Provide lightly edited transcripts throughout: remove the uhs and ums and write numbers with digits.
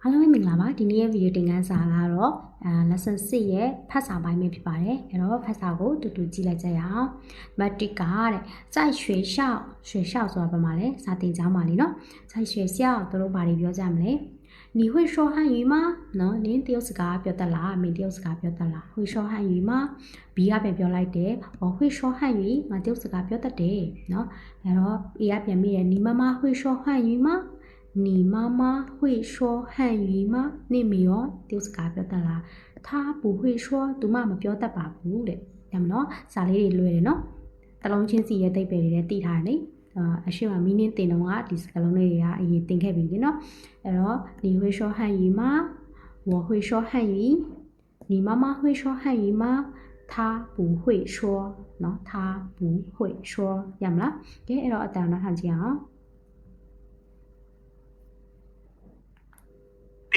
အားလုံးပဲမင်္ဂလာပါဒီနေ့ရဲ့ဗီဒီယိုသင်ခန်းစာကတော့lesson 6ရဲ့ဖတ်စာပိုင်းပဲဖြစ်ပါတယ်အဲ့တော့ဖတ်စာကိုတူတူကြည့်လိုက်ကြရအောင် matric ကတဲ့在学校ဆိုတာဘာမှလဲစာသင်ကျောင်းမှာလीเนาะ在学校တို့ဘာတွေပြောကြမလဲ你会说汉语吗เนาะနင်တရုတ်စကားပြောတတ်လားမင်းတရုတ်စကားပြောတတ်လား会说汉语吗 B ကပြန်ပြောလိုက်တယ်会说汉语ငါတရုတ်စကားပြောတတ်တယ်เนาะအဲ့တော့ A ကပြန်မိတယ်你妈妈会说汉语吗你妈妈会说汉语吗你没有丢စကားပြောတတ်လား他不会说သူမမပြောတတ်ပါဘူးတဲ့ဒါမှမဟုတ်စာလေးတွေလွယ်တယ်နော်တလုံးချင်းစီရဲ့တိတ်ပယ်တွေလည်းတည်ထားတယ်အရှိမမီနင်းတင်တော့ကဒီစကားလုံးလေးတွေကအရင်တင်ခဲ့ပြီလေနော်အဲ့တော့你会说汉语吗我会说汉语你妈妈会说汉语吗他不会说เนาะ他不会说ရမလားကဲအဲ့တော့အတန်တော့ထားကြည့်အောင်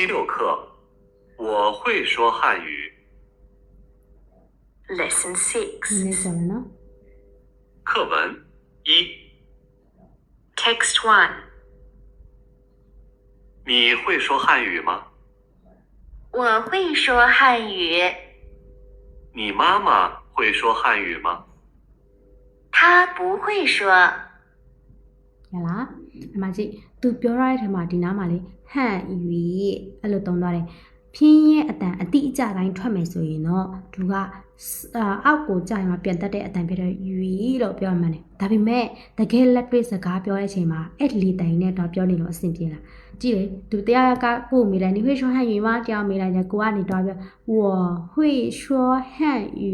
第6课，我会说汉语。Lesson 6. 你讲了呢？课文1， Text 1. 你会说汉语吗？我会说汉语。你妈妈会说汉语吗？她不会说。ရလားအမကြီးသူပြောရတဲ့ထဲမှာဒီနားမှာလေဟန်ယူအဲ့လိုတုံးသွားတယ်ဖြင်းရဲ့အတန်အတိအကျတိုင်းထွက်မယ်ဆိုရင်တော့သူကအောက်ကိုကြာရင်ပြန်တက်တဲ့အတန်ဖြစ်တဲ့ယူလို့ပြောမှန်းတယ်ဒါပေမဲ့တကယ်လက်တွေ့စကားပြောတဲ့အချိန်မှာအဲ့လေတိုင်နဲ့တော့ပြောနေလို့အဆင်ပြေလားကြည့်လေသူတရားကကိုမိလိုက်你会说汉语吗တရားမိလိုက်ကြကိုကနေတော့ပြော我会说汉语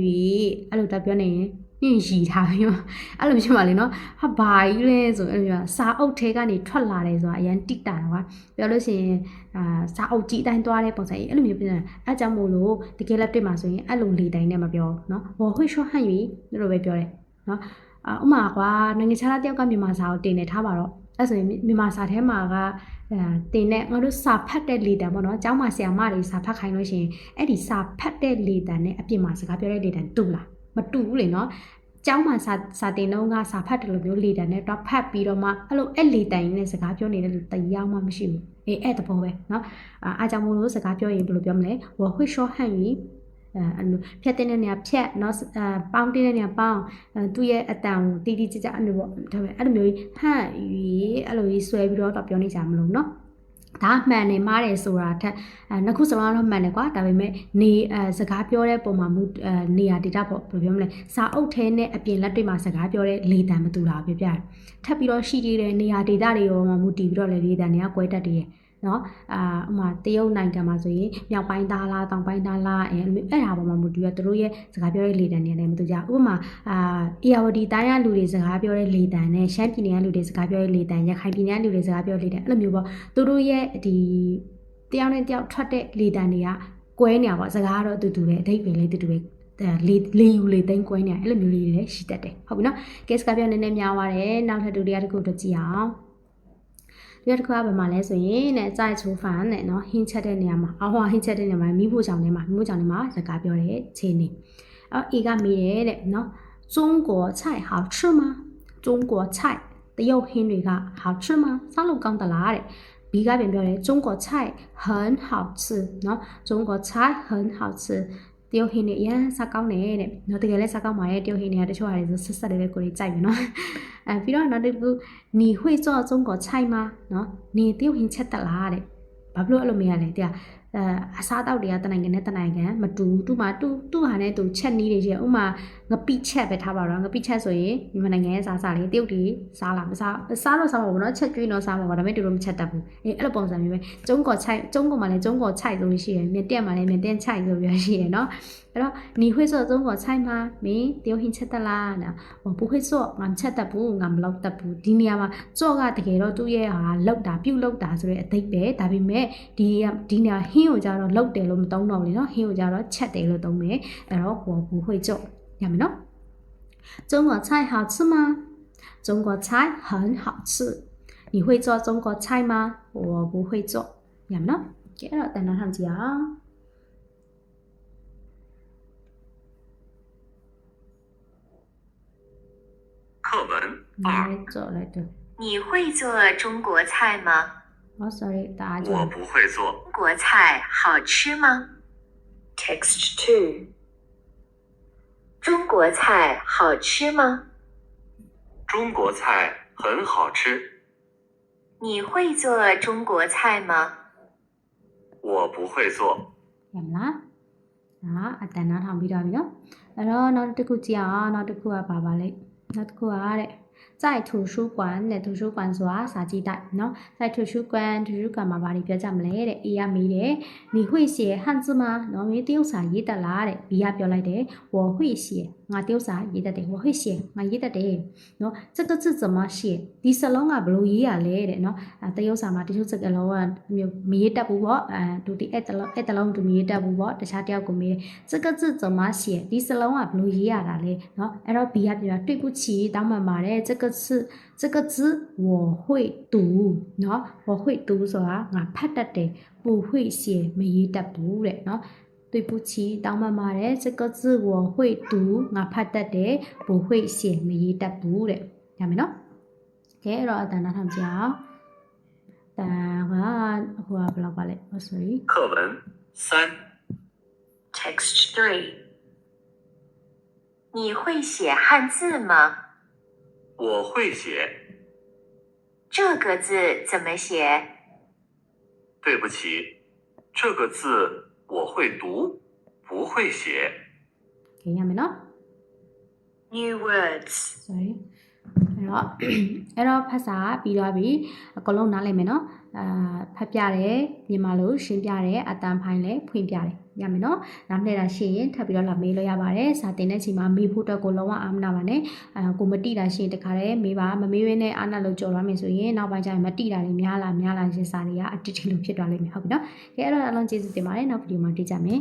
အဲ့လိုတော့ပြောနေရင်ညင်ရီထားပြီးတော့အဲ့လိုဖြစ်ပါလေနော်ဟာဘာကြီးလဲဆိုအဲ့လိုစာအုပ်ထဲကနေထွက်လာတယ်ဆိုတာအရင်တိတာတော့ပြောလို့ရှိရင်စာအုပ်ကြည့်တိုင်းသွားတဲ့ပုံစံကြီးအဲ့လိုမျိုးပြင်အဲကြောင့်မို့လို့တကယ်လက်တွေ့မှာဆိုရင်အဲ့လိုလေတိုင်းနဲ့မပြောနော်我会说汉语လို့ပဲပြောတယ်နော်ဥမာကွာနိုင်ငံခြားသားတယောက်ကမြန်မာစာကိုတင်နေထားပါတော့အဲ့ဆိုရင်မြန်မာစာထဲမှာကတင်တဲ့ငါတို့စာဖတ်တဲ့လေတံပေါ့နော်ကျောင်းမှာဆရာမတွေစာဖတ်ခိုင်းလို့ရှိရင်အဲ့ဒီစာဖတ်တဲ့လေတံနဲ့အပြင်မှာစကားပြောတဲ့လေတံတူလားမတူဘူးလေနော်ကျောင်းမှာစာတင်တော့ကစာဖတ်တယ်လို့မျိုးလေတံနဲ့တော့ဖတ်ပြီးတော့မှအဲ့လိုအဲ့လေတံရင်းနဲ့စကားပြောနေတဲ့လူတရားမှမရှိဘူးအဲ့တဘောပဲနော်အားကြောင့်မို့လို့စကားပြောရင်ဘယ်လိုပြောမလဲ我会说汉语ဖြတ်တဲ့နေရာဖြတ်เนาะပေါင်းတဲ့နေရာပေါင်းသူ့ရဲ့အတန်ကိုတီးတီးကြကြအဲ့လိုပေါ့ဒါပဲအဲ့လိုမျိုးဟန်ယူအဲ့လိုကြီးဆွဲပြီးတော့ပြောနေကြမလို့เนาะဒါမှန်တယ်မားတယ်ဆိုတာထက်နှစ်ခုစလုံးတော့မှန်တယ်ကွာဒါပေမဲ့နေစကားပြောတဲ့ပုံမှာနေရာဒေတာပေါ့ဘယ်ပြောမလဲစာအုပ်ထဲနဲ့အပြင်လက်တွေ့မှာစကားပြောတဲ့လေတံမတူတာပြောပြတယ်ထပ်ပြီးတော့ရှိသေးတယ်နေရာဒေတာတွေရောမူတည်ပြီးတော့လေတံတွေကကွဲတတ်တယ်နော်ဥမာတရုတ်နိုင်ငံမှာဆိုရင်မြောက်ပိုင်းသားလားတောင်ပိုင်းသားလားအဲ့ဒါပေါ်မှာမူတည်ရသူတို့ရဲ့စကားပြောတဲ့လေတံတွေလည်းမတူကြဥပမာအေယာဝတီတိုင်းကလူတွေစကားပြောတဲ့လေတံနဲ့ရှမ်းပြည်နယ်ကလူတွေစကားပြောတဲ့လေတံရခိုင်ပြည်နယ်ကလူတွေစကားပြောတဲ့လေတံအဲ့လိုမျိုးပေါ့သူတို့ရဲ့ဒီတယောက်နဲ့တယောက်ထွက်တဲ့လေတံတွေကကွဲနေရပါစကားတော့တူတူပဲအဓိပ္ပာယ်လည်းတူတူပဲလေယူလေသိန်းကွဲနေအဲ့လိုမျိုးလေးတွေလည်းရှိတတ်တယ်ဟုတ်ပြီနော်ကဲစကားပြောနည်းနည်းများသွားတယ်နောက်ထပ်ဒုတိယတစ်ခုတော့ကြည့်အောင်ဒီတစ်ခါဘာမှလဲဆိုရင်တဲ့在厨房နဲ့เนาะဟင်းချက်တဲ့နေရာမှာဟင်းချက်တဲ့နေရာမှာမိဖို့ကြောင့်နေမှာစကားပြောတဲ့ခြေနေအေကမေးတယ်တဲ့เนาะ中国菜好吃吗中国菜တရုတ်ဟင်းတွေက好吃吗စားလို့ကောင်းသလားတဲ့Bကပြန်ပြောတယ်中国菜很好吃เนาะ中国菜很好吃တရုတ်ဟင်းတွေအရင်စားကောင်းတယ်တဲ့เนาะတကယ်လည်းစားကောင်းပါတယ်တရုတ်ဟင်းတွေကတချို့ဟာတွေဆက်ဆက်လေးကိုကြိုက်ပြီเนาะပြီးတော့နောက်တစ်ခု你会做中国菜吗เนาะ你တရုတ်ဟင်းချက်တလားတဲ့ဘာဖြစ်လို့အဲ့လိုမရလဲတဲ့အစားတောက်တွေကတနိုင်ငံနဲ့တနိုင်ငံမတူတူမှာတူဟာနဲ့တူချက်နီးတွေရှိဥမာငပိချက်ပဲထားပါတော့ငပိချက်ဆိုရင်မြန်မာနိုင်ငံရဲ့စားလေးတရုတ်တွေစားလားမစားတော့စားမှာပေါ့နော်ချက်ကျွေးတော့စားမှာပေါ့ဒါပေမဲ့တူတော့မချက်တတ်ဘူးအဲ့လိုပုံစံမျိုးပဲ中国菜中国မှာလည်း中国菜ဆိုလို့ရှိရယ်缅甸မှာလည်း缅甸菜ဆိုပြီးရှိရယ်နော်အဲ့တော့你会做中国菜吗မင်းတရုတ်ဟင်းချက်တလားနော်我不会做ငါမချက်တတ်ဘူးငါမလုပ်တတ်ဘူးဒီနေရာမှာကြော့ကတကယ်တော့သူ့ရဲ့ဟာလောက်တာပြုတ်လောက်တာဆိုတဲ့အဓိပ္ပာယ်ဒါပေမဲ့ဒီနေရာဟင်းကိုကြတော့လောက်တယ်လို့မသုံးတော့ဘူးလေနော်ဟင်းကိုကြတော့ချက်တယ်လို့သုံးမယ်အဲ့တော့我不会做ရမယ်နော်中国菜好吃吗中国菜很好吃你会做中国菜吗我不会做ရမယ်နော်ကဲအဲ့တော့တန်တာထောင်ကြည့်အောင်课文2，做来的你会做中国菜吗？ Oh sorry တအားကြ 我不会做。中国菜好吃吗？ Text 2. 中国菜好吃吗？中国菜很好吃。你会做中国菜吗？我不会做。 ရမလားအတန်နားထောင်ပြီးတော့ပြီနော်အဲ့တော့နောက်တစ်ခုကြည့်အောင်နောက်တစ်ခုကပါပါလိမ့်နောက်တစ်ခုကတဲ့在图书馆နဲ့图书馆ဆိုတာစာကြည့်တိုက်နော်在图书馆မှာဘာတွေပြောကြမလဲတဲ့ A ကမေးတယ်你会写汉字吗နော်မင်းတရုတ်စာရေးတတ်လားတဲ့ B ကပြောလိုက်တယ်我会写ငါတရုတ်စာရေးတတ်တယ်我会写ငါရေးတတ်တယ်နော်这个字怎么写ဒီစလုံးကဘယ်လိုရေးရလဲတဲ့နော်တရုတ်စာမှာတချို့စကားလုံးကမျိုးမရေးတတ်ဘူးပေါ့ဒုတိအဲ့တလုံးသူမရေးတတ်ဘူးပေါ့တခြားတယောက်ကိုမေးတယ်这个字怎么写ဒီစလုံးကဘယ်လိုရေးရတာလဲနော်အဲ့တော့ B ကပြော对不起တောင်းပန်ပါတယ်这个字我会读နော်我会读ဆိုတာငါဖတ်တတ်တယ်不会写မရေးတတ်ဘူးတဲ့နော်对不起တောင်းပန်ပါတယ်这个字我会读ငါဖတ်တတ်တယ်不会写မရေးတတ်ဘူးတဲ့ရမယ်နော်ကဲအဲ့တော့အတန်နားထောင်ကြအောင်တန်ဟိုကဘယ်လောက်ပါလဲ sorry 课文3。 Text 3. 你会写汉字吗？我会写。这个字怎么写？对不起，这个字我会读，不会写。 ကဲရမယ်နော် New words. sorry အဲ့တော့ဖတ်စာပြီးတော့ပြီအကလုံးနားလည်မယ်နော်ဖတ်ပြတယ်မြန်မာလိုရှင်းပြတယ်အတန်ဖိုင်လည်းဖွင့်ပြတယ်ရမယ်နော်နားမလည်တာရှိရင်ထပ်ပြီးတော့လာမေးလို့ရပါတယ်စာတင်တဲ့ချိန်မှာမေးဖို့အတွက်ကိုလုံးဝအားမနာပါနဲ့ကိုမတိတာရှိရင်တခါတည်းမေးပါမမေးဘဲနဲ့အားနာလို့ကြော်သွားမယ်ဆိုရင်နောက်ပိုင်းကျရင်မတိတာတွေများလာရှင်းစာတွေကအတစ်ထီလို့ဖြစ်သွားလိမ့်မယ်ဟုတ်ပြီနော်ကဲအဲ့တော့အလုံးကျေးဇူးတင်ပါတယ်နောက်ဗီဒီယိုမှာတွေ့ကြမယ်